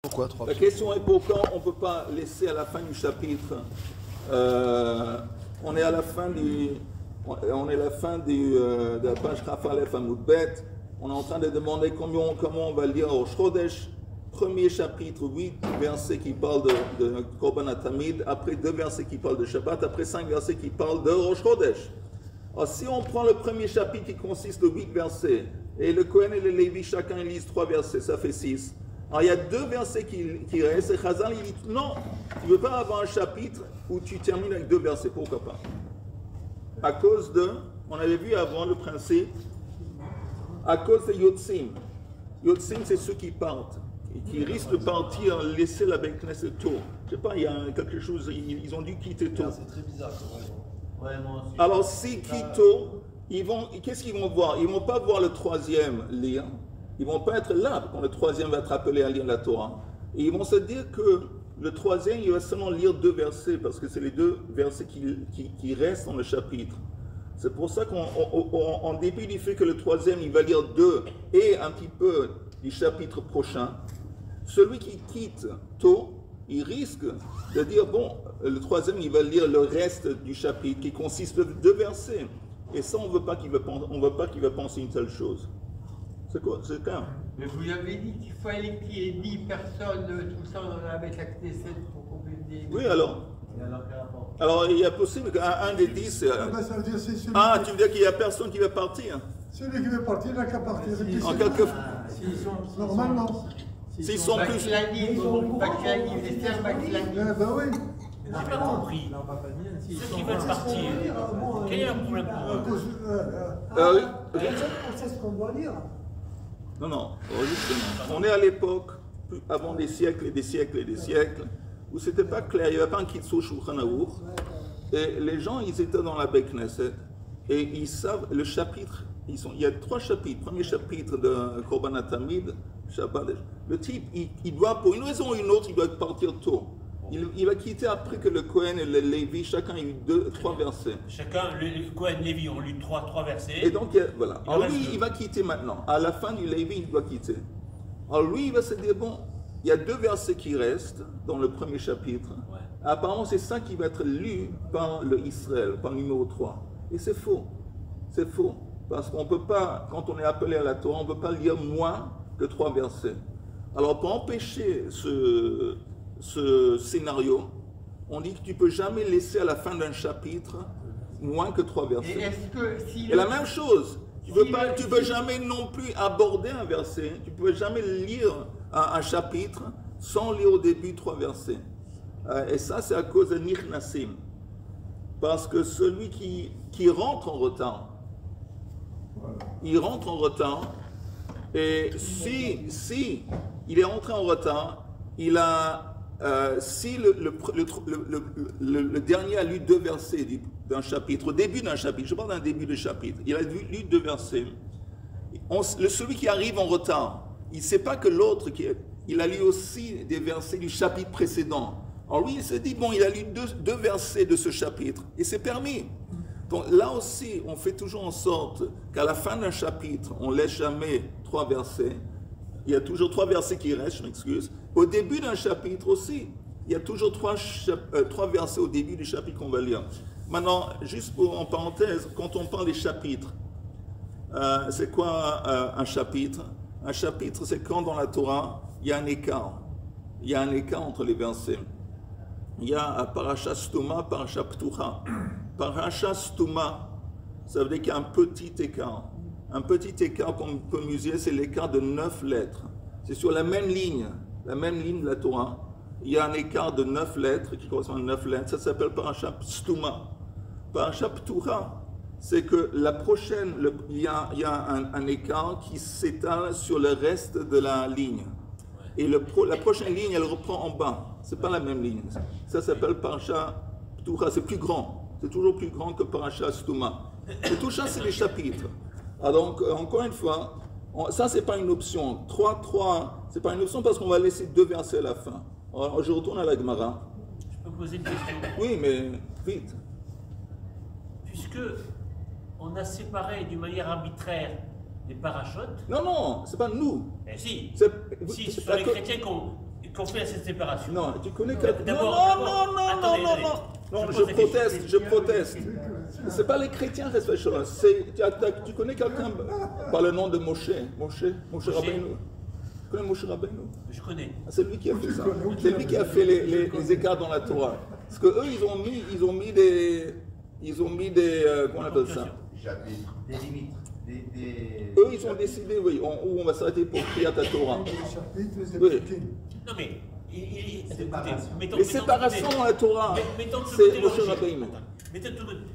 Pourquoi 3 La question est pourquoi on ne peut pas laisser à la fin du chapitre, on est à la fin de la page Chafalef Amoudbet, on est en train de demander comment on va lire au Chodesh, premier chapitre 8 versets qui parlent de Korban Tamid, après 2 versets qui parlent de Shabbat, après 5 versets qui parlent de Rosh Chodesh. Alors si on prend le premier chapitre qui consiste de 8 versets, et le Kohen et le Lévi chacun lisent 3 versets, ça fait 6. Alors il y a 2 versets qui restent, et Chazal il dit non, tu ne veux pas avoir un chapitre où tu termines avec 2 versets, pourquoi pas? À cause de, on avait vu avant le principe, à cause de Yotzim. Yotzim c'est ceux qui partent, et qui risquent de partir, laisser la Beit Knesset tôt. Je ne sais pas, il y a quelque chose, ils ont dû quitter tôt. C'est très bizarre quand même. Ouais, alors s'ils quittent tôt, qu'est-ce qu'ils vont voir? Ils ne vont pas voir le 3e lire. Ils ne vont pas être là quand le 3e va être appelé à lire la Torah. Et ils vont se dire que le 3e, il va seulement lire 2 versets, parce que c'est les 2 versets qui restent dans le chapitre. C'est pour ça qu'en dépit du fait que le 3e, il va lire 2 et un petit peu du chapitre prochain, celui qui quitte tôt, il risque de dire, bon, le 3e, il va lire le reste du chapitre, qui consiste de 2 versets. Et ça, on ne veut pas qu'il va penser une telle chose. C'est quoi? C'est clair. Mais vous avez dit qu'il fallait qu'il y ait 10 personnes, tout ça, avec la Knesset pour compléter. Oui, alors. Alors, il y a possible qu'un des 10. Ça veut dire c'est celui tu veux dire qu'il n'y a personne qui va partir? Celui qui veut partir, il n'a qu'à partir. En quelque Normalement. S'ils sont plus. les serfs Baklani. Ben oui. J'ai pas compris. Ceux qui veulent partir, quel est le problème pour eux? C'est ce qu'on doit lire. Non, justement. On est à l'époque, avant des siècles et des siècles et des siècles, où c'était pas clair, il n'y avait pas un Kitso Shulchan Aruch, et les gens, ils étaient dans la Beit Knesset, et ils savent, le chapitre, il y a 3 chapitres. Premier chapitre de Korban Tamid, Shabbat. Le type, il doit, pour une raison ou une autre, il doit partir tôt. Il va quitter après que le Kohen et le Lévi, chacun a eu 3 versets. Chacun, le Kohen et Lévi ont lu 3 versets. Et donc, voilà. Alors lui, il va quitter maintenant. À la fin du Lévi, il doit quitter. Alors lui, il va se dire, bon, il y a 2 versets qui restent dans le premier chapitre. Ouais. Apparemment, c'est ça qui va être lu par le Israël, par le numéro 3. Et c'est faux. C'est faux. Parce qu'on ne peut pas, quand on est appelé à la Torah, on ne peut pas lire moins que 3 versets. Alors, pour empêcher ce scénario, on dit que tu ne peux jamais laisser à la fin d'un chapitre moins que 3 versets. Et la même chose, tu ne peux jamais non plus aborder un verset, tu ne peux jamais lire un chapitre sans lire au début 3 versets. Et ça, c'est à cause de Nichnasim. Parce que celui qui rentre en retard, il rentre en retard, et si il est rentré en retard, il a si le dernier a lu 2 versets d'un chapitre, au début d'un chapitre, je parle d'un début de chapitre, il a lu 2 versets, celui qui arrive en retard, il ne sait pas que l'autre, il a lu aussi des versets du chapitre précédent. Alors lui, il se dit, bon, il a lu 2 versets de ce chapitre, et c'est permis. Donc là aussi, on fait toujours en sorte qu'à la fin d'un chapitre, on ne laisse jamais 3 versets. Il y a toujours 3 versets qui restent, je m'excuse. Au début d'un chapitre aussi, il y a toujours 3 versets au début du chapitre qu'on va lire. Maintenant, juste en parenthèse, quand on parle des chapitres, c'est quoi un chapitre? Un chapitre, c'est quand dans la Torah, il y a un écart. Il y a un écart entre les versets. Il y a Parashat Stuma, Parashat Ptucha. Parashat Stuma, ça veut dire qu'il y a un petit écart. Un petit écart qu'on peut mesurer, c'est l'écart de 9 lettres. C'est sur la même ligne de la Torah. Il y a un écart de 9 lettres qui correspond à 9 lettres. Ça s'appelle Parashat Stuma. Parashat Ptucha, c'est que la prochaine, il y a un écart qui s'étale sur le reste de la ligne. Et la prochaine ligne, elle reprend en bas. C'est pas la même ligne. Ça s'appelle Parashat Ptucha. C'est plus grand. C'est toujours plus grand que Parashat Stuma. Et tout ça, c'est les chapitres. Ah donc, encore une fois, ça, c'est pas une option. 3, c'est pas une option parce qu'on va laisser 2 versets à la fin. Alors, je retourne à la Gemara. Je peux poser une question? Oui, mais vite. Puisque on a séparé d'une manière arbitraire des parachutes. Non, c'est pas nous. Si. C'est Si, ce sont les chrétiens qu'on fait cette séparation. Non, tu connais quelqu'un. D'abord, Non, je proteste. C'est pas les chrétiens qui font ça. Tu connais quelqu'un par le nom de Moshe Rabbeinu. Tu connais Moshe Rabbeinu? Je connais. C'est lui qui a fait ça. C'est lui qui a fait les écarts dans la Torah. Parce que eux, ils ont mis des, comment on appelle ça? Des limites. Eux, ils ont décidé, oui, où on va s'arrêter pour prier ta Torah. Oui. Non mais, Les séparations dans la Torah, c'est Moshe Rabbeinu.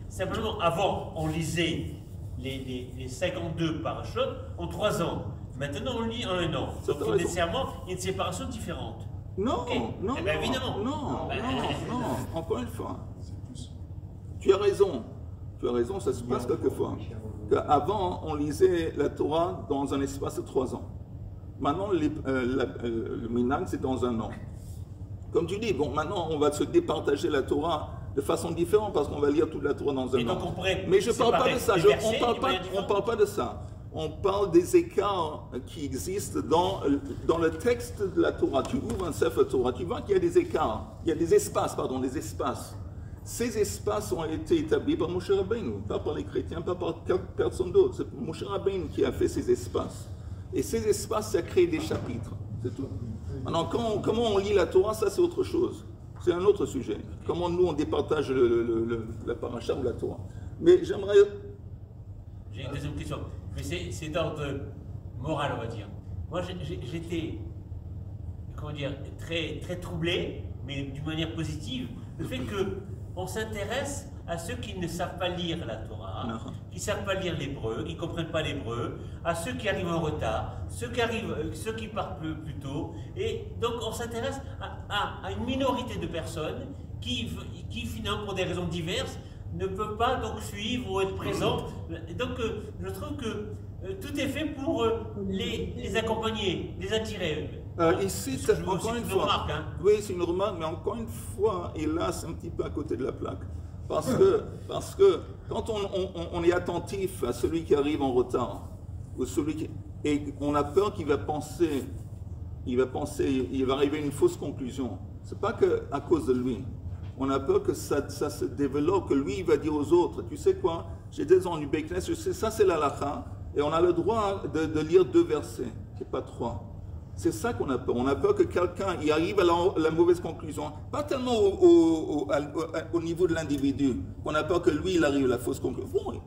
Simplement, avant, on lisait les 52 parachutes en 3 ans. Maintenant, on lit en 1 an. Donc, nécessairement, il y a une séparation différente. Non, okay. Non, eh bien, évidemment. Non, encore une fois. Tu as raison, ça se passe quelquefois. Avant, on lisait la Torah dans un espace de 3 ans. Maintenant, le minhag, c'est dans 1 an. Comme tu dis, bon, maintenant, on va se départager la Torah de façon différente parce qu'on va lire toute la Torah dans 1 an. Mais je ne parle pas de ça, on parle pas de ça. On parle des écarts qui existent dans le texte de la Torah. Tu ouvres un Sefer Torah, tu vois qu'il y a des écarts, il y a des espaces. Ces espaces ont été établis par Moshe Rabbeinu, pas par les chrétiens, pas par personne d'autre. C'est Moshe Rabbeinu qui a fait ces espaces. Et ces espaces, ça crée des chapitres, c'est tout. Maintenant, comment on lit la Torah, ça c'est autre chose. C'est un autre sujet. Comment nous on départage la paracha ou la Torah. Mais j'aimerais... J'ai une deuxième question. Mais c'est d'ordre moral, on va dire. Moi, j'étais, comment dire, très, très troublé, mais d'une manière positive, le fait qu'on s'intéresse à ceux qui ne savent pas lire la Torah, qui ne savent pas lire l'hébreu, qui ne comprennent pas l'hébreu, à ceux qui arrivent en retard, ceux qui partent plus tôt. Et donc, on s'intéresse à une minorité de personnes qui finalement, pour des raisons diverses, ne peut pas donc suivre ou être présent. Donc je trouve que tout est fait pour les accompagner, les attirer. Ici, encore une fois, remarque, hein. Oui, c'est une remarque, mais encore une fois, et là, c'est un petit peu à côté de la plaque. Parce que quand on est attentif à celui qui arrive en retard, ou et on a peur qu'il va penser, il va arriver à une fausse conclusion. C'est pas qu'à cause de lui. On a peur que ça se développe, que lui, il va dire aux autres, tu sais quoi, j'étais dans du Beknes, je sais, ça c'est la halakha, et on a le droit de lire 2 versets, et pas 3. C'est ça qu'on a peur. On a peur que quelqu'un y arrive à la mauvaise conclusion. Pas tellement au niveau de l'individu, on a peur que lui, il arrive à la fausse conclusion.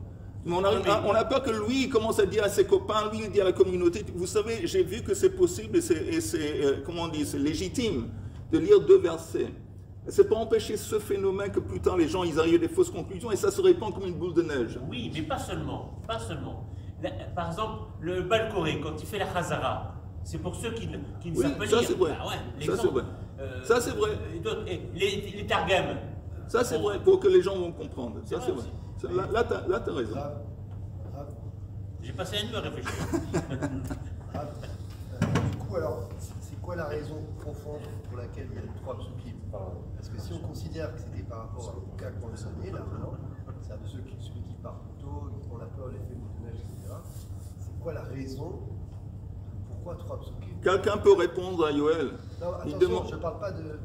Mais on a peur que lui, il commence à dire à ses copains, lui, il dit à la communauté, vous savez, j'ai vu que c'est possible, et c'est comment on dit, c'est légitime de lire 2 versets. C'est pas empêcher ce phénomène que plus tard les gens ils arrivent à des fausses conclusions et ça se répand comme une boule de neige. Oui, mais pas seulement. Par exemple, le Balkoré, quand il fait la Chazara, c'est pour ceux qui ne savent pas lire. Ça c'est vrai. Ah ouais, ça c'est vrai. Ça c'est vrai. Les Targum. Ça c'est vrai, pour que les gens vont comprendre. Ça c'est vrai. Là t'as raison. J'ai passé une heure à réfléchir. Du coup, alors, c'est quoi la raison profonde pour laquelle il y a 3 psukim? Parce que si on considère que c'était par rapport au cas qu'on a sonné, là, maintenant, c'est-à-dire de celui qui part plus tôt, on a peur, l'effet boutonnage, etc. C'est quoi la raison? Pourquoi 3 psukim? Quelqu'un peut répondre à Yoel? Non, attention, je ne parle pas de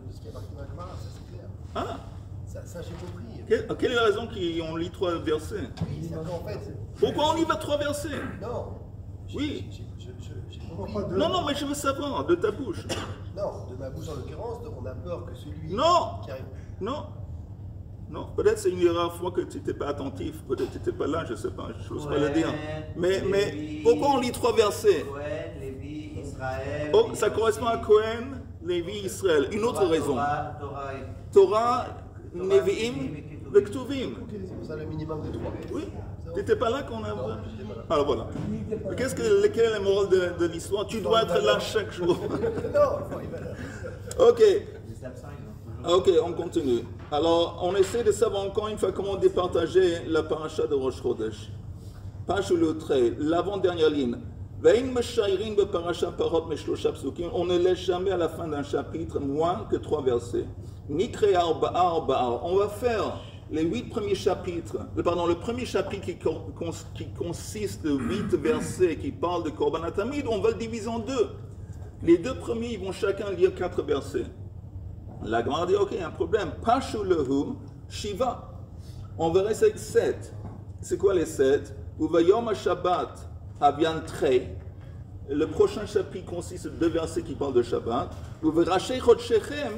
ce qui est marqué dans la Gemara, ça c'est clair. Ah! Ça j'ai compris. Quelle est la raison qu'on lit 3 versets? Oui, c'est qu'en fait... Pourquoi on y va 3 versets? Non. Oui. J'ai compris. Non, mais je veux savoir, de ta bouche. Non, de ma bouche en l'occurrence, on a peur que celui qui arrive... Non, peut-être c'est une erreur fois que tu n'étais pas attentif, peut-être que tu n'étais pas là, je ne sais pas, je n'ose pas le dire. Mais pourquoi on lit 3 versets? Cohen, Lévi, Israël. Oh, ça correspond à Cohen, Lévi, Israël. Une autre raison. Torah, Nevi'im, Vektuvim. C'est pour ça le minimum de 3. Oui, tu n'étais pas là qu'on a... Non, j'étais pas là. Alors voilà. Quelle est la morale de l'histoire? Tu dois être là chaque jour. Non, il faut arriver là. Ok, on continue. Alors, on essaie de savoir encore une fois comment départager la paracha de Rosh Chodesh. Page le trait, l'avant-dernière ligne. On ne laisse jamais à la fin d'un chapitre moins que 3 versets. On va faire les 8 premiers chapitres, le premier chapitre qui consiste de 8 versets qui parlent de Korban HaTamid, on va le diviser en 2. Les deux premiers, ils vont chacun lire 4 versets. La Gemara dit, ok, un problème. Pashu lehu shiva. On verrait c'est 7. C'est quoi les 7? Uvayom Shabbat avian trei. Le prochain chapitre consiste de 2 versets qui parlent de Shabbat. Uverashei chodshechem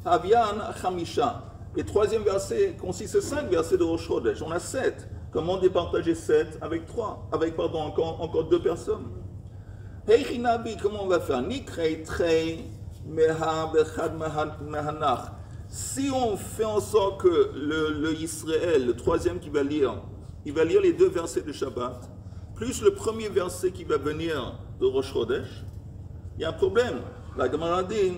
avian chamisha. Et 3e verset consiste de 5 versets de Rosh Chodesh. On a 7. Comment départager 7 avec 3? Avec, pardon, encore 2 personnes. Heichinabi, comment on va faire? Nikrei trei meha bechad mehanach. Si on fait en sorte que le Israël, le 3e qui va lire, il va lire les 2 versets de Shabbat, plus le premier verset qui va venir de Rosh Chodesh, il y a un problème. La Gemara dit,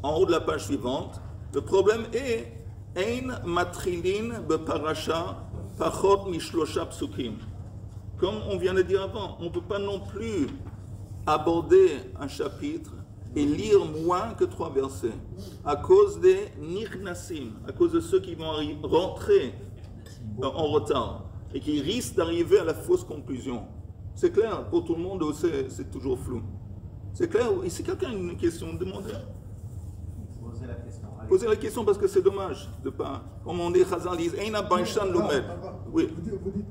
en haut de la page suivante, le problème est Ein matrilin beparasha pachot mishlosha psukim. Comme on vient de dire avant, on ne peut pas non plus aborder un chapitre et lire moins que 3 versets à cause des nichnasim, à cause de ceux qui vont rentrer en retard et qui risquent d'arriver à la fausse conclusion. C'est clair, pour tout le monde, c'est toujours flou. C'est clair? Et si quelqu'un a une question, demandez. Posez la question. Posez la question parce que c'est dommage de pas. Comme on dit, Chazal dit, Eina Baishan Lomed. Oui. Vous dites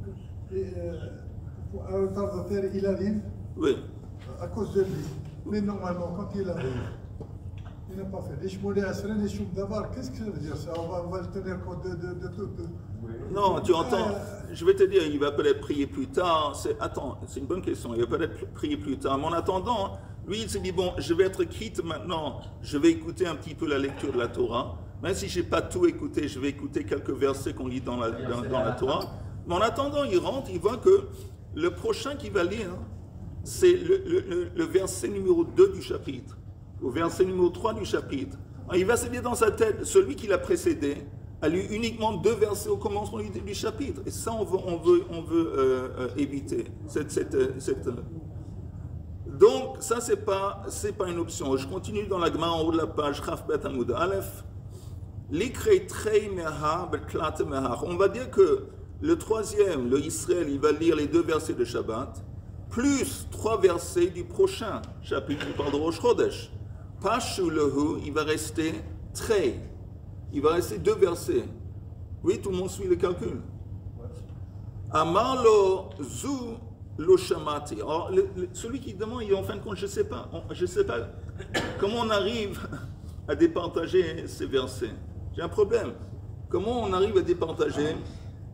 que pour un retardataire, il arrive Oui. à cause de lui. Mais normalement, quand il arrive, il n'a pas fait. Les shmoulés asren, les choum d'avar, qu'est-ce que ça veut dire ça? On va le tenir compte de tout. Non, tu entends, je vais te dire, il va peut-être prier plus tard. Attends, c'est une bonne question. Il va peut-être prier plus tard. Mais en attendant, lui, il se dit, bon, je vais être quitte maintenant. Je vais écouter un petit peu la lecture de la Torah. Même si je n'ai pas tout écouté, je vais écouter quelques versets qu'on lit dans la Torah. Mais en attendant, il rentre, il voit que le prochain qu'il va lire, c'est le verset numéro 2 du chapitre, au verset numéro 3 du chapitre. Alors, il va se dire dans sa tête, celui qui l'a précédé a lu uniquement 2 versets au commencement du chapitre. Et ça, on veut éviter. Donc, ça, c'est pas une option. Je continue dans la Gemara en haut de la page, Chaf Bet Amud Aleph. On va dire que le 3e, le Israël, il va lire les 2 versets de Shabbat, plus 3 versets du prochain chapitre qui parle de Rosh Chodesh. Pashu lehu, il va rester trei. Il va rester 2 versets. Oui, tout le monde suit le calcul. Amar lo zu lo shamati. Alors, celui qui demande, il est en fin de compte, je ne sais pas comment on arrive à départager ces versets. J'ai un problème. Comment on arrive à départager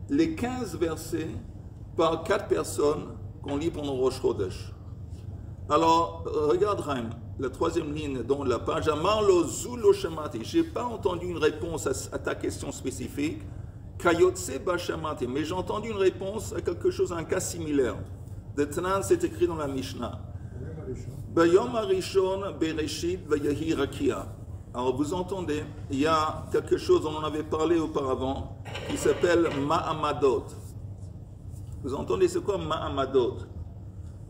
les 15 versets par 4 personnes qu'on lit pendant Rosh Chodesh? Alors, regarde, Chaim, la 3e ligne dans la page, Amar lo zu lo shamati. Je n'ai pas entendu une réponse à ta question spécifique, Kayotse ba shamati, mais j'ai entendu une réponse à quelque chose, à un cas similaire. De Tanan, c'est écrit dans la Mishnah. Bayom Arishon Bereshit Vayahi Rakia. Alors vous entendez, il y a quelque chose, on en avait parlé auparavant, qui s'appelle Ma'amadot. Vous entendez, c'est quoi Ma'amadot?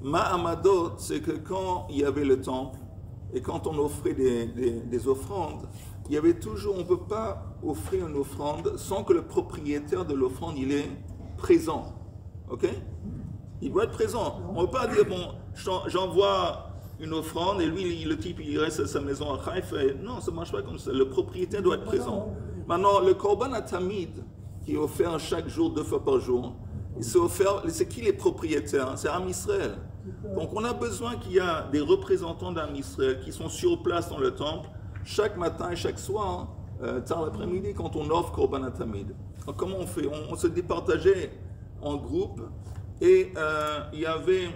Ma'amadot, c'est que quand il y avait le temple, et quand on offrait des offrandes, il y avait toujours, on ne peut pas offrir une offrande sans que le propriétaire de l'offrande, il est présent. Ok? Il doit être présent. On ne peut pas dire, bon, j'envoie une offrande et lui, le type, il reste à sa maison à Haïfa. Non, ça ne marche pas comme ça. Le propriétaire doit être présent. Maintenant, le Korban Atamid, qui est offert chaque jour, 2 fois par jour, c'est qui les propriétaires? C'est Am Israël. Donc on a besoin qu'il y ait des représentants d'Am Israël qui sont sur place dans le temple, chaque matin et chaque soir, tard l'après-midi, quand on offre Korban Atamid. Alors, comment on fait? On se départageait en groupes. Et il y avait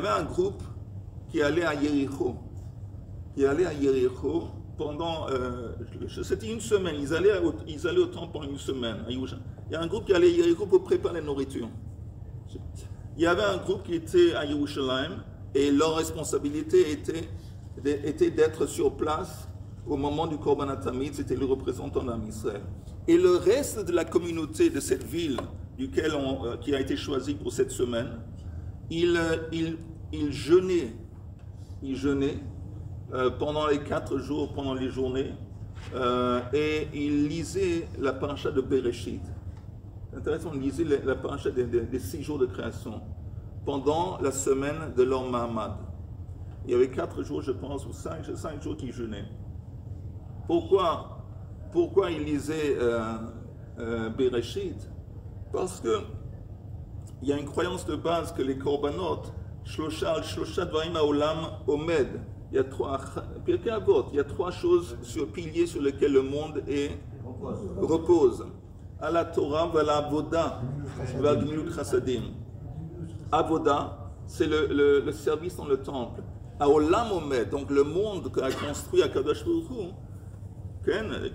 un groupe qui allait à Yéricho. Pendant, c'était une semaine. Ils allaient au temple pendant une semaine. Il y a un groupe qui allait à Yéricho pour préparer la nourriture. Il y avait un groupe qui était à Yerushalayim et leur responsabilité était d'être sur place au moment du Korban Atamid. C'était le représentant d'Am Israël. Et le reste de la communauté de cette ville qui a été choisi pour cette semaine, il jeûnait pendant les 4 jours, pendant les journées, et il lisait la paracha de Bereshit. C'est intéressant, il lisait la paracha des 6 jours de création pendant la semaine de leur Mahamad. il y avait 4 jours, je pense, ou 5 jours qu'ils jeûnaient. Pourquoi ils lisaient Bereshit? Parce que il y a une croyance de base que les korbanot, shlosha dvarim haolam omed, il y a 3 choses piliers sur lesquels le monde repose. À la Torah, à la Avoda, à Gmilut Chassadim. Avoda, c'est le service dans le temple. À Olam Omed, donc le monde qu'a construit Akadosh Baruch Hu,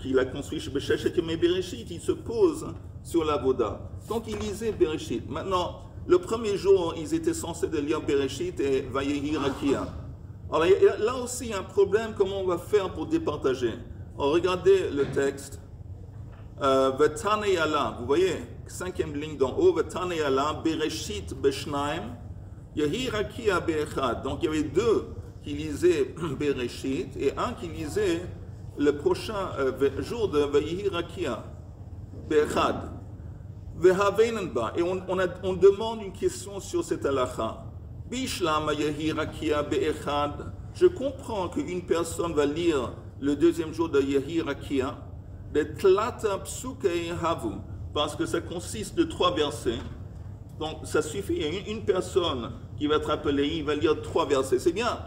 qu'il a construit chez Beshesh et Bereshit, il se pose sur l'Avoda. Donc il lisait Bereshit. Maintenant, le premier jour, ils étaient censés de lire Bereshit et Vayehi Rakia. Alors là aussi, il y a un problème, comment on va faire pour départager? Alors, regardez le texte. Vetaneyala, vous voyez, 5e ligne d'en haut, Vetaneyala, Bereshit Beshnaim, Yehi Rakia Be'echad. Donc il y avait 2 qui lisaient Bereshit et un qui lisait le prochain jour de Vayehi Rakia Be'echad. Et on demande une question sur cette halakha. Bishlam Yehi Rakia Be'echad. Je comprends qu'une personne va lire le 2e jour de Yehi Rakia, de Tlata Psukei Havu, parce que ça consiste de 3 versets. Donc ça suffit, il y a une personne qui va être appelée, il va lire 3 versets, c'est bien.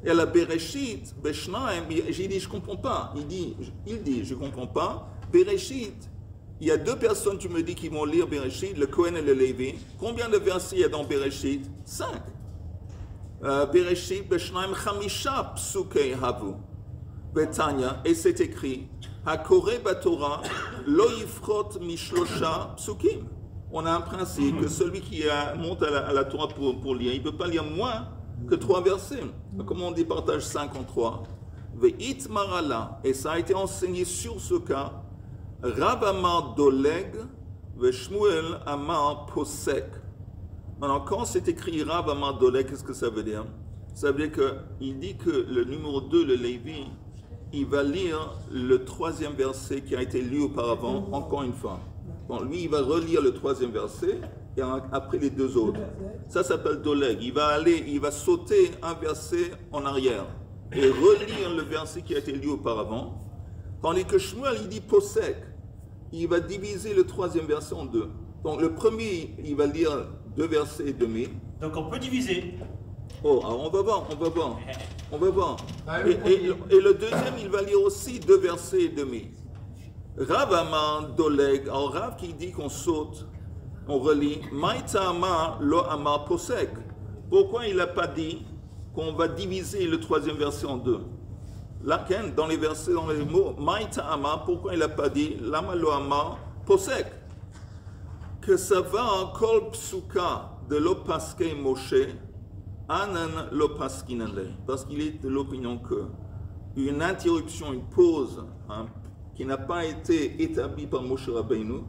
Et la Bereshit, Beshnaim, j'ai dit, je ne comprends pas. Il dit, je ne comprends pas. Bereshit, il y a 2 personnes, tu me dis, qui vont lire Bereshit, le Kohen et le Lévi. Combien de versets il y a dans Bereshit? 5. Bereshit, Beshnaim, Chamisha Psukei Havu. Betania, et c'est écrit, Hakore Batora, Lo Yifrot Mishlosha Psukim. On a un principe que celui qui monte à la Torah pour lire, il ne peut pas lire moins que 3 versets. Comment on départage 5 en 3? Ve'it Marala, et ça a été enseigné sur ce cas, Rav Amar Doleg, Shmuel Amar Posek. Maintenant, quand c'est écrit Rav Amar Doleg, qu'est-ce que ça veut dire? Ça veut dire qu'il dit que le numéro 2, le Lévi, il va lire le 3e verset qui a été lu auparavant, encore une fois. Bon, lui, il va relire le 3e verset et après les 2 autres. Ça s'appelle Doleg. Il va sauter un verset en arrière et relire le verset qui a été lu auparavant. Tandis que Shmuel, il dit Posek. Il va diviser le 3e verset en 2. Donc le premier, il va lire 2 versets et demi. Donc on peut diviser. Oh, alors on va voir. Et le deuxième, il va lire aussi 2 versets et demi. Rav Amar Doleg, alors Rav qui dit qu'on saute, on relit, Maïta Amar Lo Amar Posek. Pourquoi il n'a pas dit qu'on va diviser le 3e verset en 2? Là, dans les versets, dans les mots, Maïta Amar, pourquoi il n'a pas dit Lama Lo Amar Posek? Que ça va en Kol Psuka de Lopaske Moshe, Anan Lopaskinale, parce qu'il est de l'opinion que une interruption, une pause, qui n'a pas été établie par Moshe Rabbeinu,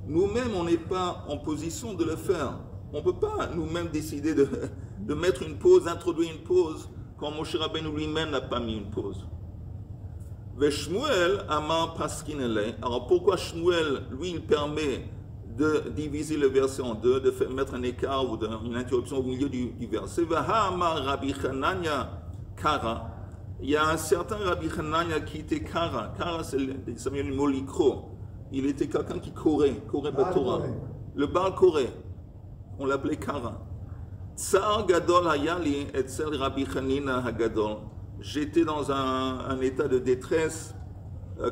nous-mêmes, on n'est pas en position de le faire. On ne peut pas nous-mêmes décider de mettre une pause, d'introduire une pause, quand Moshe Rabbeinu lui-même n'a pas mis une pause. Shmuel Amar Paskinele. Alors pourquoi Shmuel, lui, il permet de diviser le verset en 2, de mettre un écart ou une interruption au milieu du verset. Amar Rabbi Hanania Kara. Il y a un certain Rabbi Hanania qui était Kara. Kara, c'est Samuel Molikro. Il était quelqu'un qui courait Batora. Le Baal courait. On l'appelait Kara. Tsar Gadol Hayali etzel Rabbi Hanina Hagadol. J'étais dans un état de détresse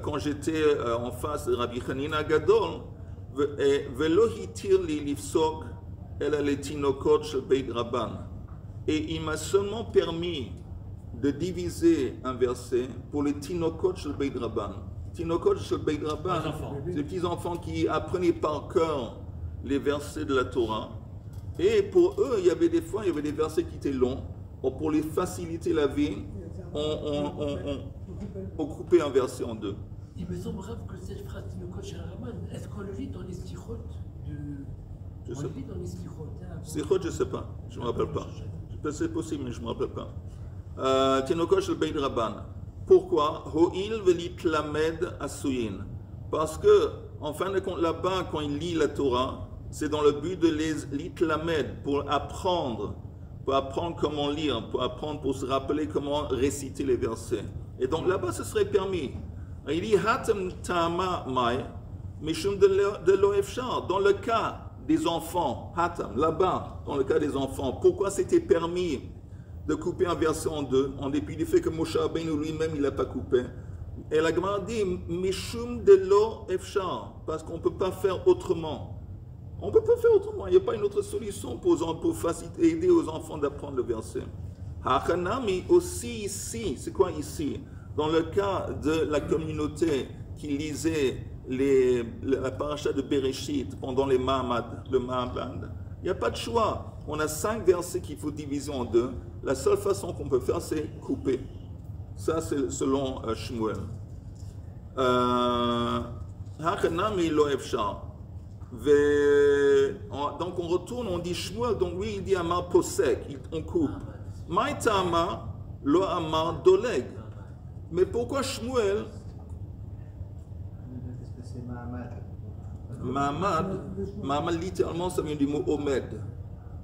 quand j'étais en face de Rabbi Hanina Hagadol. Et il m'a seulement permis de diviser un verset pour les Tinokot shel Beit Rabban. Tinokot shel Beit Rabban, c'est les petits enfants qui apprenaient par cœur les versets de la Torah. Et pour eux, il y avait des versets qui étaient longs. Pour les faciliter la vie, on coupait un verset en 2. Il me semble grave que cette phrase de Coach Raman, est-ce qu'on le lit dans les stichot Je sais pas. Dans les stichot, Stichot, je ne sais pas. Je ne me rappelle pas. C'est possible, mais je ne me rappelle pas. Tinokot shel Beit Rabban. Pourquoi? Ho'il velit lamed asuyin. Parce que, en fin de compte, là-bas, quand il lit la Torah, c'est dans le but de les litlamed, pour apprendre, pour apprendre comment lire, pour apprendre, pour se rappeler comment réciter les versets. Et donc là-bas, ce serait permis. Il dit Hatem Tama Mai, Mishum de l'Oefchar. Dans le cas des enfants, Hatem, là-bas, dans le cas des enfants, pourquoi c'était permis de couper un verset en deux, en dépit du fait que Moshe Rabbeinu lui-même, il n'a pas coupé. Et la Gemara dit Mishum de l'Oefchar, parce qu'on ne peut pas faire autrement. On ne peut pas faire autrement. Il n'y a pas une autre solution pour faciliter, aider aux enfants d'apprendre le verset. Hachanami aussi ici, c'est quoi ici? Dans le cas de la communauté qui lisait la paracha de Bereshit pendant le Mahamad, il n'y a pas de choix. On a 5 versets qu'il faut diviser en deux. La seule façon qu'on peut faire, c'est couper. Ça, c'est selon Shmuel. Hachanami lo efshar. Donc on retourne, on dit Shmuel, donc lui il dit Amar Posek, on coupe. Maïtama lo Amar Doleg. Mais pourquoi Shmuel? Est-ce que c'est Mahamad? Mahamad littéralement ça vient du mot Omed.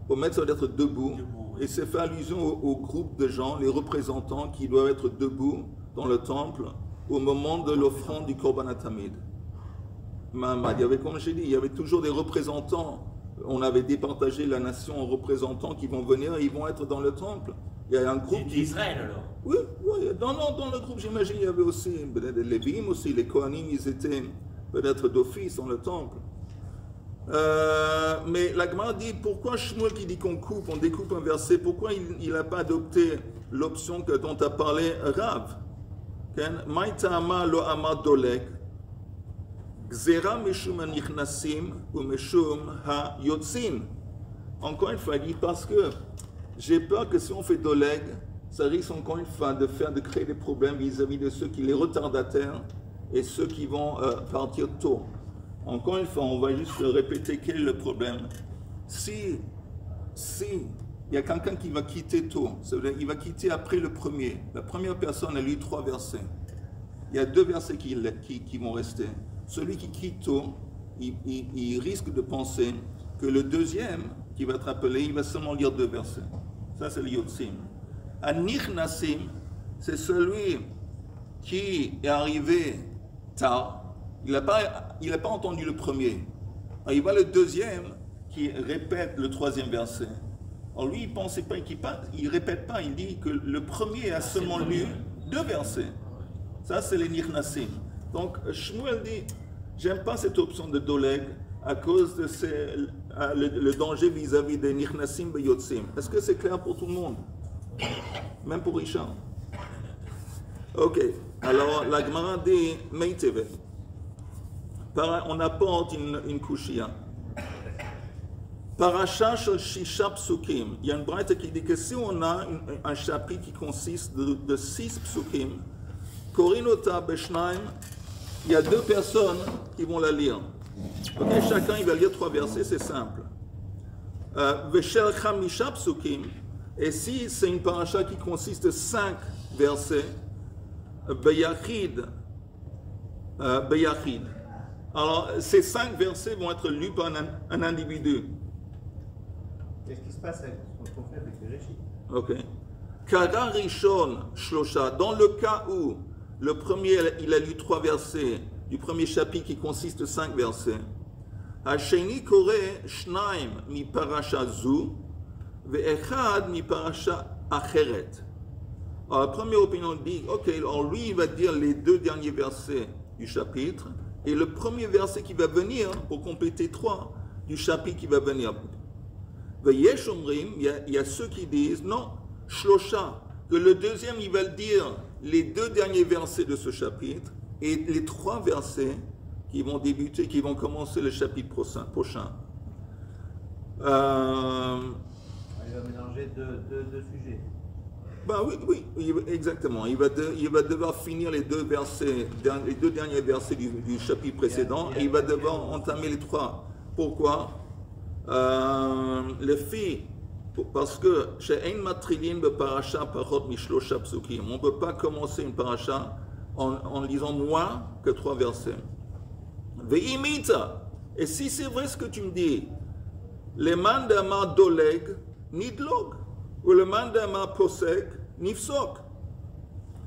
Omed ça veut dire être debout. Et c'est fait allusion au groupe de gens, les représentants qui doivent être debout dans le temple au moment de l'offrande du Korban HaTamid. Mahamad, il y avait, comme j'ai dit, il y avait toujours des représentants. On avait départagé la nation en représentants qui vont venir et ils vont être dans le temple. Il y a un groupe d'Israël alors. Oui, dans le groupe, j'imagine, il y avait aussi les Lévim aussi, les Kohanim, ils étaient peut-être d'office dans le temple. Mais la Gemara dit, pourquoi Shmuel qui dit qu'on coupe, on découpe un verset, pourquoi il n'a pas adopté l'option dont a parlé Rav? Maïtama lo amar dolek. Gzera meshum anichnasim ou meshum ha-yotzin. Encore une fois, il dit parce que j'ai peur que si on fait doleg, ça risque encore une fois de créer des problèmes vis-à-vis de ceux qui les retardataires et ceux qui vont partir tôt. Encore une fois, on va juste répéter quel est le problème. Si il y a quelqu'un qui va quitter tôt, ça veut dire il va quitter après le premier. La première personne a lu 3 versets. Il y a 2 versets qui vont rester. Celui qui quitte tôt, il risque de penser que le deuxième qui va être appelé, il va seulement lire 2 versets. Ça, c'est le Yotzim. Anichnasim, c'est celui qui est arrivé tard. Il n'a pas entendu le premier. Alors, il voit le deuxième qui répète le 3e verset. Alors lui, il ne pensait pas, il ne répète pas, il dit que le premier a seulement lu 2 versets. Ça, c'est les Nichnasim. Donc, Shmuel dit, j'aime pas cette option de Doleg à cause de le danger vis-à-vis des Nichnasim et Yotzim. Est-ce que c'est clair pour tout le monde? Même pour Richard? Ok. Alors, la Gemara dit, Meiteve. On apporte une kushia. Parasha shel Shisha psukim. Il y a une braïta qui dit que si on a un chapitre qui consiste de 6 psukim, Korinota Beshnaim, il y a 2 personnes qui vont la lire. Okay, chacun il va lire 3 versets, c'est simple. Veshel Chamisha psukim, et si c'est une paracha qui consiste de 5 versets, Beyachid. Alors, ces 5 versets vont être lus par un individu. Qu'est-ce qui se passe avec ce qu'on fait avec Bereshit? Ok. Kara Rishon Shlosha, dans le cas où le premier, il a lu 3 versets du premier chapitre qui consiste de 5 versets. Hasheni kore shnaim mi parasha zu ve'echad mi parasha acheret. Alors, la première opinion dit, ok, alors lui, il va dire les 2 derniers versets du chapitre et le premier verset qui va venir pour compléter 3 du chapitre qui va venir. Ve'yesh omrim, il y a ceux qui disent, non, shlosha, que le deuxième, il va dire les 2 derniers versets de ce chapitre et les 3 versets qui vont débuter, qui vont commencer le chapitre prochain. Il va mélanger deux sujets. Ben oui, exactement. Il va devoir finir les 2 versets, les 2 derniers versets du chapitre précédent et il va devoir entamer les 3. Pourquoi? Les filles, parce que chez Ein Matrilin be parasha parot mishlosha psukim, on ne peut pas commencer une paracha en lisant moins que 3 versets. Ve'imita, et si c'est vrai ce que tu me dis, les mandamar doleg nidlog, ou le mandama posek nifsok.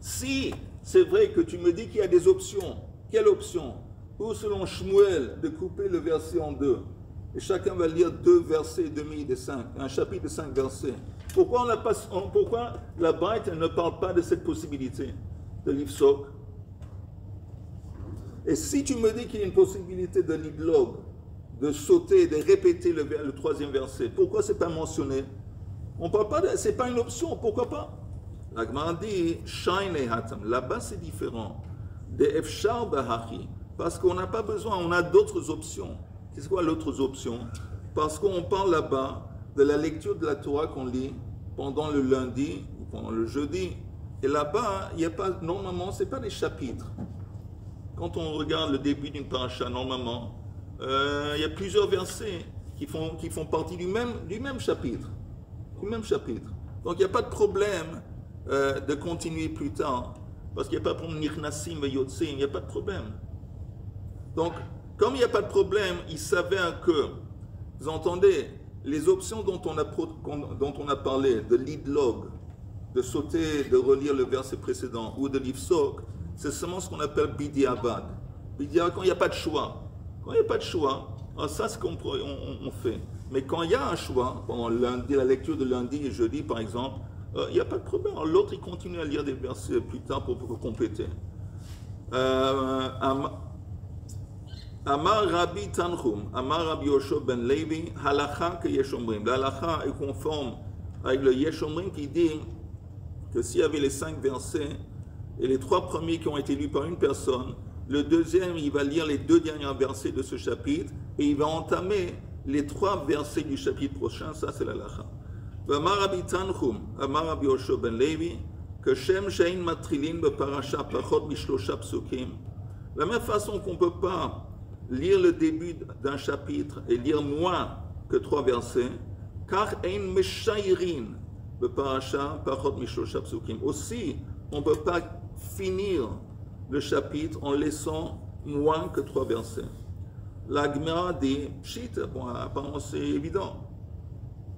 Si c'est vrai que tu me dis qu'il y a des options, quelle option? Ou selon Shmuel, de couper le verset en deux. Et chacun va lire 2 versets et demi de 5, un chapitre de 5 versets. Pourquoi la Braïta ne parle pas de cette possibilité de l'ifsok? Et si tu me dis qu'il y a une possibilité de l'idlog, de sauter, de répéter le 3e verset, pourquoi c'est pas mentionné? On parle pas de, c'est pas une option, pourquoi pas? La Gemara dit, là-bas c'est différent. De efshar bahachi, parce qu'on n'a pas besoin, on a d'autres options. C'est quoi l'autre option? Parce qu'on parle là-bas de la lecture de la Torah qu'on lit pendant le lundi ou pendant le jeudi. Et là-bas, il n'y a pas, normalement, ce n'est pas des chapitres. Quand on regarde le début d'une paracha, normalement, il y a plusieurs versets qui font partie du même chapitre. Du même chapitre. Donc il n'y a pas de problème de continuer plus tard. Parce qu'il n'y a pas de problème, Nichnasim et Yotzim, il n'y a pas de problème. Donc, comme il n'y a pas de problème, il s'avère que, vous entendez, les options dont on a parlé, de l'idlog, de sauter, de relire le verset précédent, ou de l'ifsok, c'est seulement ce qu'on appelle bidiavad. Bidiavad, quand il n'y a pas de choix. Quand il n'y a pas de choix, alors ça c'est qu'on fait. Mais quand il y a un choix, pendant lundi, la lecture de lundi et jeudi par exemple, il n'y a pas de problème. L'autre il continue à lire des versets plus tard pour compléter. Amar Rabbi Tanchum, Amar Rabbi Yoshua ben Levi, Halacha que Yeshomrim. La halacha est conforme avec le Yeshomrim qui dit que s'il y avait les 5 versets et les 3 premiers qui ont été lus par une personne, le deuxième il va lire les 2 derniers versets de ce chapitre et il va entamer les 3 versets du chapitre prochain. Ça c'est la halacha. Amar Rabbi Tanchum, Amar Rabbi Yoshua ben Levi, que Shem Shein Matrilin beParasha Pachot Mishlosha Psukim. De la même façon qu'on ne peut pas lire le début d'un chapitre et lire moins que 3 versets, car ein meshayrin beParasha Pachot Mishlosha Psukim. Aussi, on ne peut pas finir le chapitre en laissant moins que 3 versets. La Gemara dit, pshit, bon, apparemment c'est évident.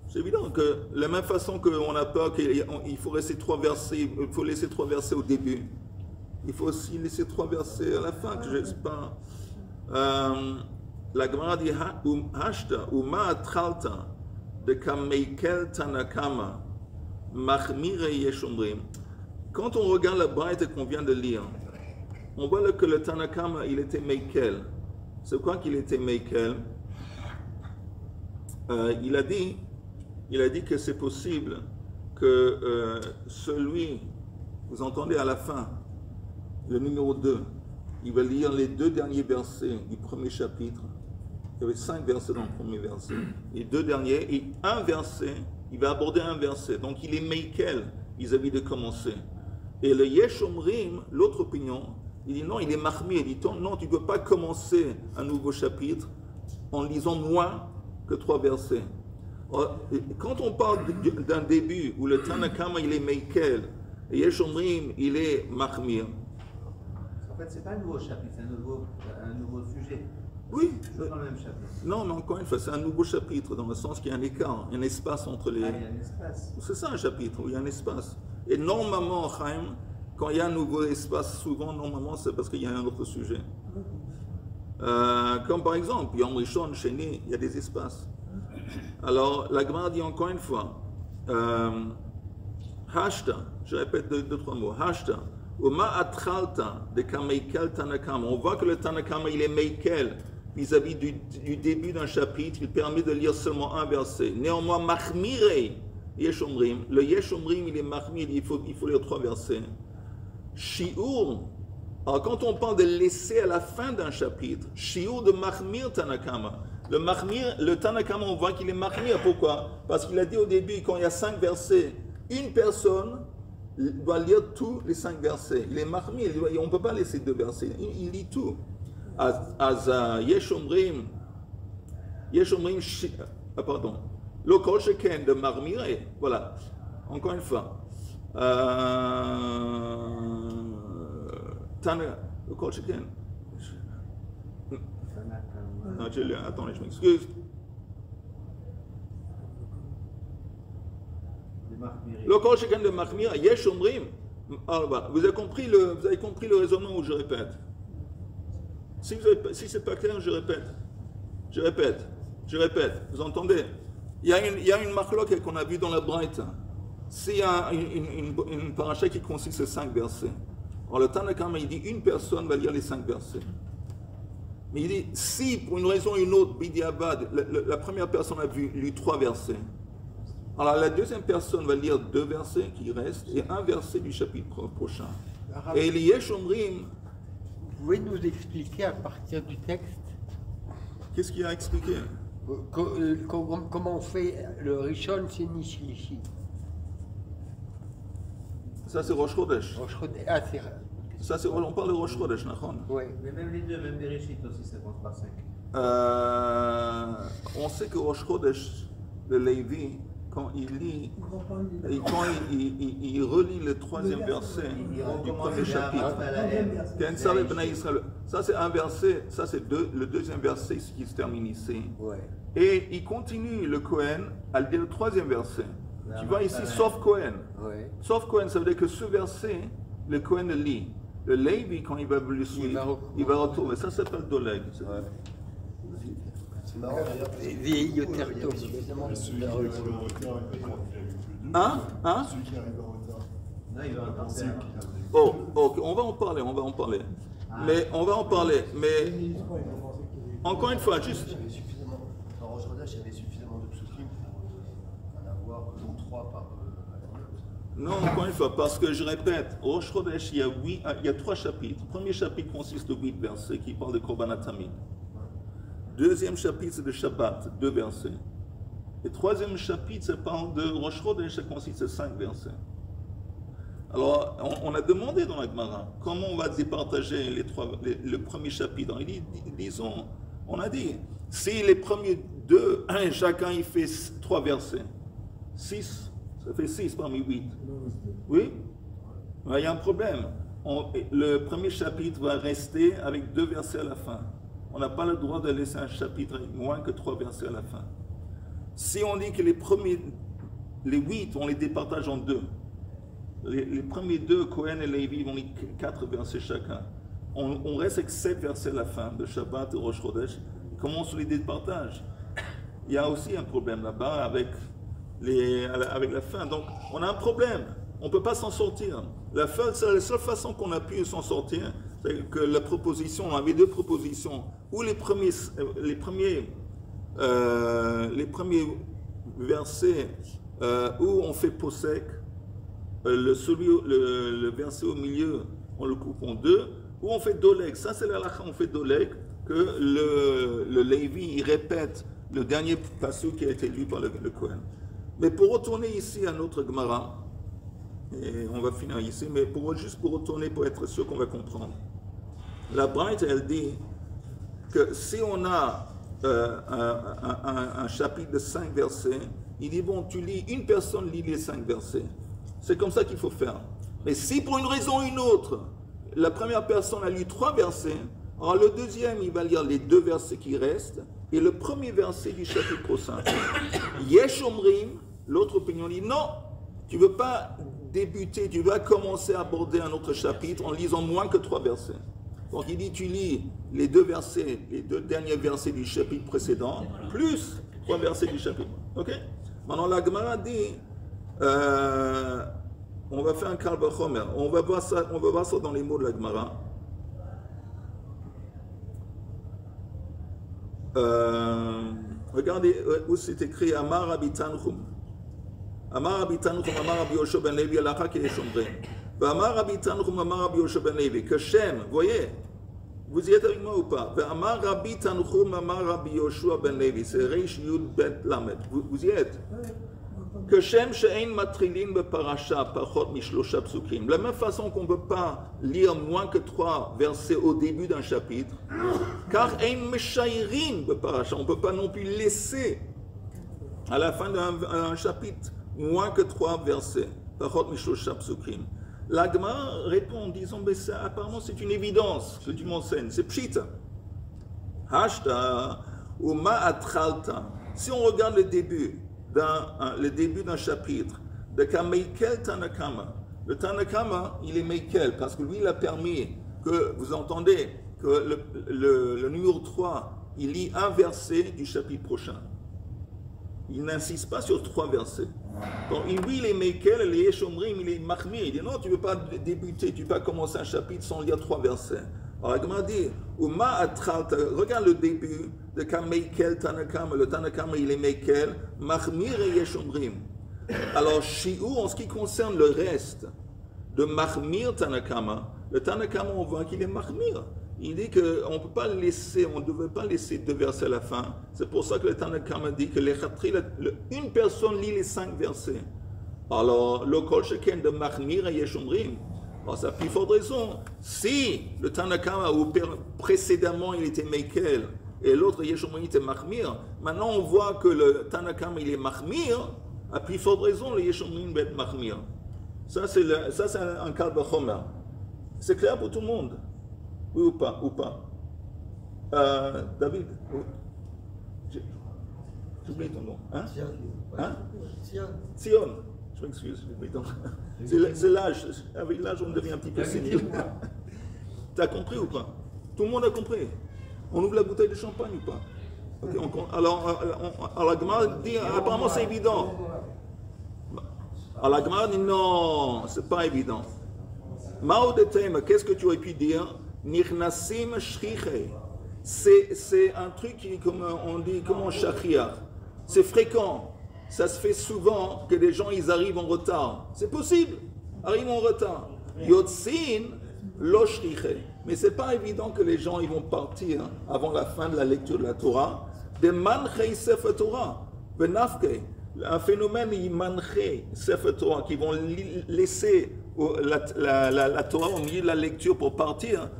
C'est évident que de la même façon qu'on a peur qu'il faut laisser 3 versets, il faut laisser 3 versets au début. Il faut aussi laisser 3 versets à la fin, que je sais pas. La Gemara dit, hashta, uma atralta, de kameikel tanakama, machmire yeshomrim. Quand on regarde la Braïta qu'on vient de lire, on voit que le Tanakama, il était Meikel. C'est quoi qu'il était Meikel? Il a dit que c'est possible que celui, vous entendez à la fin, le numéro 2, il va lire les 2 derniers versets du premier chapitre. Il y avait 5 versets dans le premier verset. Les 2 derniers, et un verset, il va aborder un verset. Donc il est Meikel vis-à-vis de commencer. Et le Yeshomrim, l'autre opinion, il dit non, il est Mahmir. Il dit non, tu ne peux pas commencer un nouveau chapitre en lisant moins que 3 versets. Quand on parle d'un début où le Tanakama il est Meikel et Yeshomrim il est Mahmir. En fait, c'est pas un nouveau chapitre, c'est un nouveau sujet. Oui. Toujours dans le même chapitre. Non, mais encore une fois, c'est un nouveau chapitre dans le sens qu'il y a un écart, un espace entre les. Ah, il y a un espace. C'est ça un chapitre où il y a un espace. Et normalement, Chaim, quand il y a un nouveau espace, souvent, normalement, c'est parce qu'il y a un autre sujet. Comme par exemple, Yom Rishon, Sheni, il y a des espaces. Alors, la Gemara dit encore une fois, Hashta, je répète 2-3 mots, Hashta, Uma Atralta, de Kameikel Tanakama. On voit que le Tanakama, il est Meikel vis-à-vis du début d'un chapitre, il permet de lire seulement un verset. Néanmoins, Machmire, Yeshomrim, le Yeshomrim, il est Machmir, il faut lire 3 versets. Shiur, alors quand on parle de laisser à la fin d'un chapitre, Shiur de Mahmir Tanakama. Le Tanakama, on voit qu'il est Mahmir. Pourquoi? Parce qu'il a dit au début, quand il y a 5 versets, une personne doit lire tous les 5 versets. Il est Mahmir, on ne peut pas laisser 2 versets, il lit tout. Yeshomrim, pardon, le Kol Sheken de Mahmir, voilà, encore une fois. Le Kol Sheken. Non, attendez, je m'excuse. Le kol sheken de machmir, yesh omrim. Vous avez compris le raisonnement où je répète. Si c'est pas clair, je répète. Vous entendez? Il y a une marloque qu'on a vue dans la Braïta. S'il y a une paracha qui consiste en 5 versets, alors le Tanakhama, il dit une personne va lire les 5 versets. Mais il dit, si pour une raison ou une autre, Bidiabad, la première personne a lu 3 versets, alors la deuxième personne va lire 2 versets qui restent et un verset du chapitre prochain. Et les Yesh Omrim. Vous pouvez nous expliquer à partir du texte Qu'est-ce qu'il a expliqué? Comment on fait le Rishon, c'est Nishlishi. Ça c'est Rosh Chodesh. Ah, c'est... Ça c'est, on parle de Rosh Chodesh, Nachon. Oui, mais même les deux, même Bereshit aussi, ça compte par 5. On sait que Rosh Chodesh, le Lévi, quand il lit, et quand il relit le 3e verset du premier chapitre, ça c'est un verset, ça c'est le 2e verset qui se termine ici. Et il continue le Kohen à lire le 3e verset. Tu vois ici, sauf Kohen. Sauf Kohen, ça veut dire que ce verset, le Kohen le lit. Le Lévi, quand il va le suivre, il va retourner. Ça s'appelle Doleg. C'est marrant d'ailleurs. Celui qui arrive en retard. Non, il va attendre. Oh, ok, on va en parler. Mais on va en parler. Mais encore une fois, juste. Dans Rosh Chodesh, il y avait suffisamment de psukim pour en avoir 3 par Non, encore une fois, parce que je répète, Rosh Chodesh, il y a 3 chapitres. Le premier chapitre consiste de 8 versets qui parlent de Korban Tamid. Deuxième chapitre, c'est de Shabbat, 2 versets. Et troisième chapitre, ça parle de Rosh Chodesh, ça consiste de 5 versets. Alors, on a demandé dans la Gemara, comment on va départager le premier chapitre. Disons, on a dit, si les premiers 2, chacun il fait 3 versets, 6, ça fait 6 parmi 8. Oui? Il y a un problème. Le premier chapitre va rester avec 2 versets à la fin. On n'a pas le droit de laisser un chapitre avec moins que 3 versets à la fin. Si on dit que les 8, on les départage en 2. Les premiers 2, Kohen et Lévi, vont lire 4 versets chacun. On reste avec 7 versets à la fin de Shabbat et Rosh Chodesh. Comment on se les départage? Il y a aussi un problème là-bas avec la fin. Donc, on a un problème. On ne peut pas s'en sortir. La seule façon qu'on a pu s'en sortir, c'est que la proposition, on avait 2 propositions, où les premiers versets où on fait posek, le verset au milieu, on le coupe en 2, où on fait doleg. Ça, c'est la lacha, on fait doleg, que le Lévi, il répète le dernier passage qui a été lu par le Kohen. Mais pour retourner ici à notre Gemara, et on va finir ici, mais juste pour retourner, pour être sûr qu'on va comprendre. La Braïta, elle dit que si on a un chapitre de 5 versets, il dit, bon, une personne lit les 5 versets. C'est comme ça qu'il faut faire. Mais si pour une raison ou une autre, la première personne a lu 3 versets, alors le deuxième, il va lire les 2 versets qui restent, et le premier verset du chapitre prochain. Yesh Omrim, l'autre opinion dit, non, tu ne veux pas débuter, tu vas commencer à aborder un autre chapitre en lisant moins que 3 versets. Donc il dit, tu lis les 2 versets, les 2 derniers versets du chapitre précédent, plus 3 versets du chapitre. Ok? Maintenant la Gemara dit, on va faire un Kal Vachomer. On va voir ça dans les mots de la Gemara. Regardez où c'est écrit Amar Rabbi Tanchum. Amar Rabbi Tanchum, Amar Rabbi Yoshua ben Levi, Alakha Keyesh Omrim. Amar Rabbi Tanchum, Amar Rabbi Yoshua ben Levi. Que Shem, voyez, vous y êtes avec moi ou pas? Amar Rabbi Tanchum, Amar Rabbi Yoshua ben Levi. C'est Reish Yud Bet Lamed. Vous y êtes? Que Shem she'ein matrilin beparasha pachot mishlosha psukim. De la même façon qu'on ne peut pas lire moins que 3 versets au début d'un chapitre, car ein meshayrin beparasha. On ne peut pas non plus laisser à la fin d'un chapitre moins que 3 versets. Pachot mishlosha psukim. La Gemara répond en disant, mais ça, apparemment c'est une évidence que tu m'enseignes, c'est pshita. Hashta ou ma'atralta. Si on regarde le début d'un chapitre, de Kameikel Tanakama. Le Tanakama, il est Meikel, parce que lui, il a permis que, vous entendez, que le numéro 3, il lit un verset du chapitre prochain. Il n'insiste pas sur 3 versets. Donc lui, il est Meikel, il est Shomrim, il est Mahmir. Il dit non, tu ne veux pas débuter, tu ne veux pas commencer un chapitre sans lire 3 versets. Alors la Gemara dit, regarde le début de Kameikel Tanakama. Le Tanakama, il est Meikel, Mahmir et Yeshomrim. Alors, Shi'ur, en ce qui concerne le reste de Mahmir Tanakama, le Tanakama, on voit qu'il est Mahmir. Il dit qu'on ne peut pas laisser, on ne devait pas laisser 2 versets à la fin. C'est pour ça que le Tanakama dit que une personne lit les 5 versets. Alors, le Kol Sheken de Mahmir et Yeshomrim, alors ça a plus forte raison. Si le Tanakama, précédemment, il était Meikel, et l'autre Yeshomrim était Mahmir, maintenant on voit que le Tanakama, il est Mahmir, à plus forte raison, le Yeshomrim va être Mahmir. Ça, c'est un cas de Chomer. C'est clair pour tout le monde? Oui ou pas? David? J'ai oublié ton nom. Hein? Sion. Je m'excuse, j'ai oublié ton nom. C'est l'âge. Avec l'âge, on devient un petit peu sénile. Tu as compris ou pas? Tout le monde a compris. On ouvre la bouteille de champagne ou pas? Okay, alors, la Gemara dit, apparemment c'est évident. Alors la Gemara dit, non, c'est pas évident. Mao de Tema, qu'est-ce que tu aurais pu dire? Nirnasim shriche. C'est un truc qui, comme on dit, comme en shachriach. C'est fréquent. Ça se fait souvent que des gens, ils arrivent en retard. C'est possible. Arrivent en retard. Yotzin lo shriche. Mais c'est pas évident que les gens, ils vont partir avant la fin de la lecture de la Torah. De manchei sefer Torah. Benafke. Un phénomène, ils manchei sefer Torah, qui vont laisser la Torah au milieu de la lecture pour partir.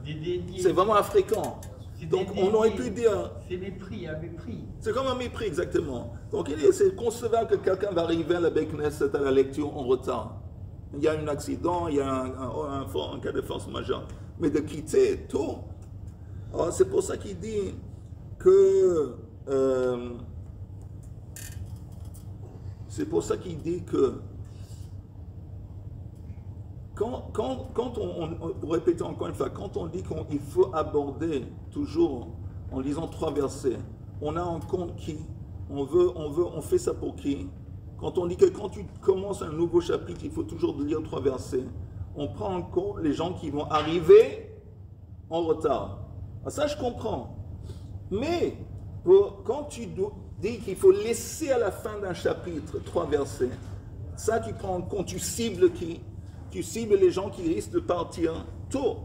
C'est vraiment fréquent. Donc on aurait pu dire... C'est mépris, un mépris. C'est comme un mépris, exactement. Donc c'est concevable que quelqu'un va arriver à la Beit Knesset à la lecture en retard. Il y a un accident, il y a un cas de force majeure. Mais de quitter tôt, c'est pour ça qu'il dit que... c'est pour ça qu'il dit que quand on, pour répéter encore une fois, quand on dit qu'il faut aborder toujours en lisant 3 versets, on a en compte qui? On fait ça pour qui? Quand on dit que quand tu commences un nouveau chapitre, il faut toujours lire 3 versets, on prend en compte les gens qui vont arriver en retard. Alors ça, je comprends. Mais quand tu dis qu'il faut laisser à la fin d'un chapitre 3 versets, ça, tu prends en compte, tu cibles qui? Tu cibles les gens qui risquent de partir tôt.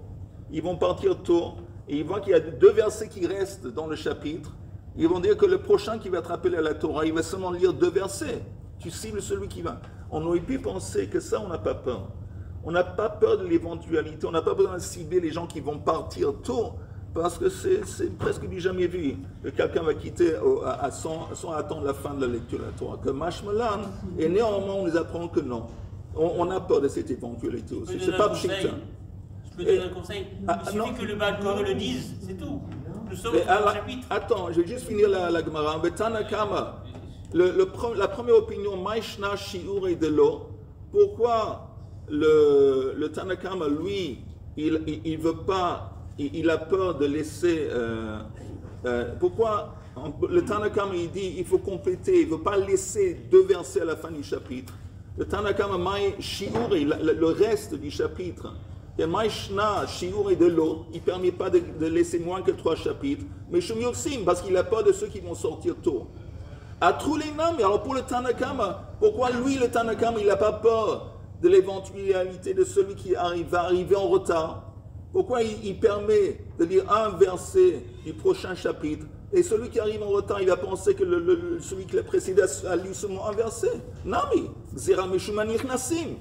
Ils vont partir tôt et ils voient qu'il y a 2 versets qui restent dans le chapitre. Ils vont dire que le prochain qui va être appelé à la Torah, il va seulement lire 2 versets. Tu cibles celui qui va. On aurait pu penser que ça, on n'a pas peur. On n'a pas peur de l'éventualité. On n'a pas besoin de cibler les gens qui vont partir tôt parce que c'est presque du jamais vu que quelqu'un va quitter sans attendre la fin de la lecture de la Torah. Que Mashmalan, et néanmoins, on nous apprend que non. On a peur de cette éventualité aussi. C'est pas pchita. Je peux donner un conseil. Il suffit que le Baal Korah le dise, c'est tout. Nous sommes dans le chapitre. Attends, je vais juste finir la Gemara. Tanakama, la première opinion, Maishna Shiur et de l'eau. Pourquoi le Tanakama, lui, il veut pas, il a peur de laisser. Pourquoi le Tanakama, il dit, il faut compléter, il ne veut pas laisser 2 versets à la fin du chapitre. Le Tanakama Mai Shiuri, le reste du chapitre, et Mai Shna Shiuri de l'eau, il ne permet pas de laisser moins que 3 chapitres, mais Shumyotsim, parce qu'il a peur de ceux qui vont sortir tôt. À Troulinam, alors pour le Tanakama, pourquoi lui, le Tanakama, il n'a pas peur de l'éventualité de celui qui va arriver en retard? Pourquoi il permet de lire un verset du prochain chapitre? Et celui qui arrive en retard, il va penser que celui qui l'a précédé a lu seulement un verset. Nami, Zera Meshumanich Nassim.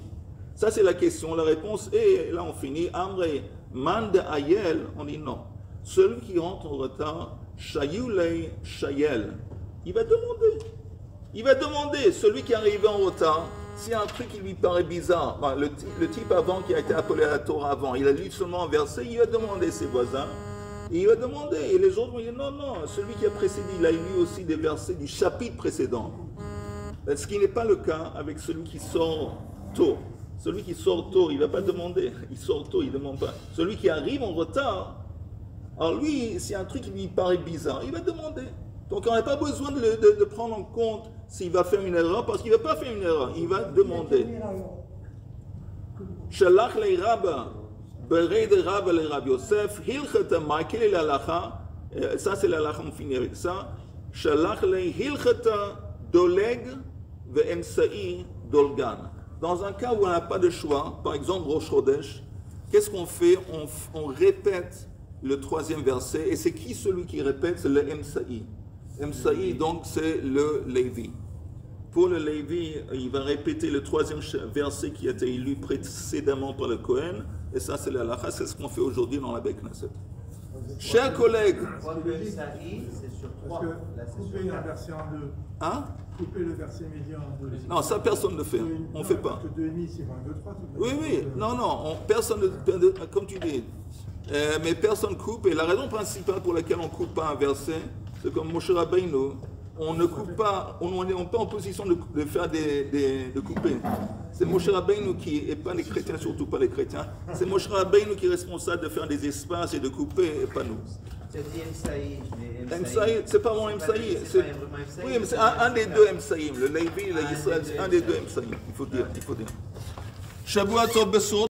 Ça, c'est la question. La réponse est, là on finit, Amre, Mande Ayel, on dit non. Celui qui rentre en retard, Shayulei Shayel, il va demander. Il va demander, celui qui est arrivé en retard, s'il y a un truc qui lui paraît bizarre, le type avant qui a été appelé à la Torah avant, il a lu seulement un verset, il va demander ses voisins. Et il va demander, et les autres vont dire non, celui qui a précédé, il a lu aussi des versets du chapitre précédent. Ce qui n'est pas le cas avec celui qui sort tôt. Celui qui sort tôt, il ne va pas demander. Il sort tôt, il ne demande pas. Celui qui arrive en retard, alors lui, s'il y a un truc qui lui paraît bizarre, il va demander. Donc on n'a pas besoin de prendre en compte s'il va faire une erreur, parce qu'il ne va pas faire une erreur, il va demander. Shalach le Rabba, Berei de Rabba le Rabbi Yosef, Hilchata Michael el Halacha, ça c'est l'Halacha, on finit avec ça. Shalach le Hilchata Doleg ve Emsa'i Dolgan. Dans un cas où on n'a pas de choix, par exemple Rosh Chodesh, qu'est-ce qu'on fait? On répète le troisième verset, et c'est qui celui qui répète? C'est le Emsa'i. Emsa'i, donc, c'est le Lévi. Pour le Lévi, il va répéter le troisième verset qui a été lu précédemment par le Kohen, et ça, c'est l'Halacha, c'est ce qu'on fait aujourd'hui dans la Beit Knesset. Chers collègues, c'est sur 3. Parce que couper un verset en deux. hein? Couper le verset médian en deux. Non, ça personne ne le fait, on ne fait pas. Parce que 2,5 c'est moins 2,3. Oui, non, personne, comme tu dis, mais personne coupe, et la raison principale pour laquelle on ne coupe pas un verset, c'est comme Moshe Rabbeinu, on ne coupe pas, on n'est pas en position de faire de couper. C'est Moshe Rabbeinu qui, et pas les chrétiens, surtout pas les chrétiens, c'est Moshe Rabbeinu qui est responsable de faire des espaces et de couper, et pas nous. Tu as dit Emsaï, mais Emsaï, c'est pas mon Emsaï. Oui, mais c'est un des deux Emsaïm. Le Lévi et l'Israël, c'est un des deux Emsaïm. Il faut dire. Shavua Tov Besot.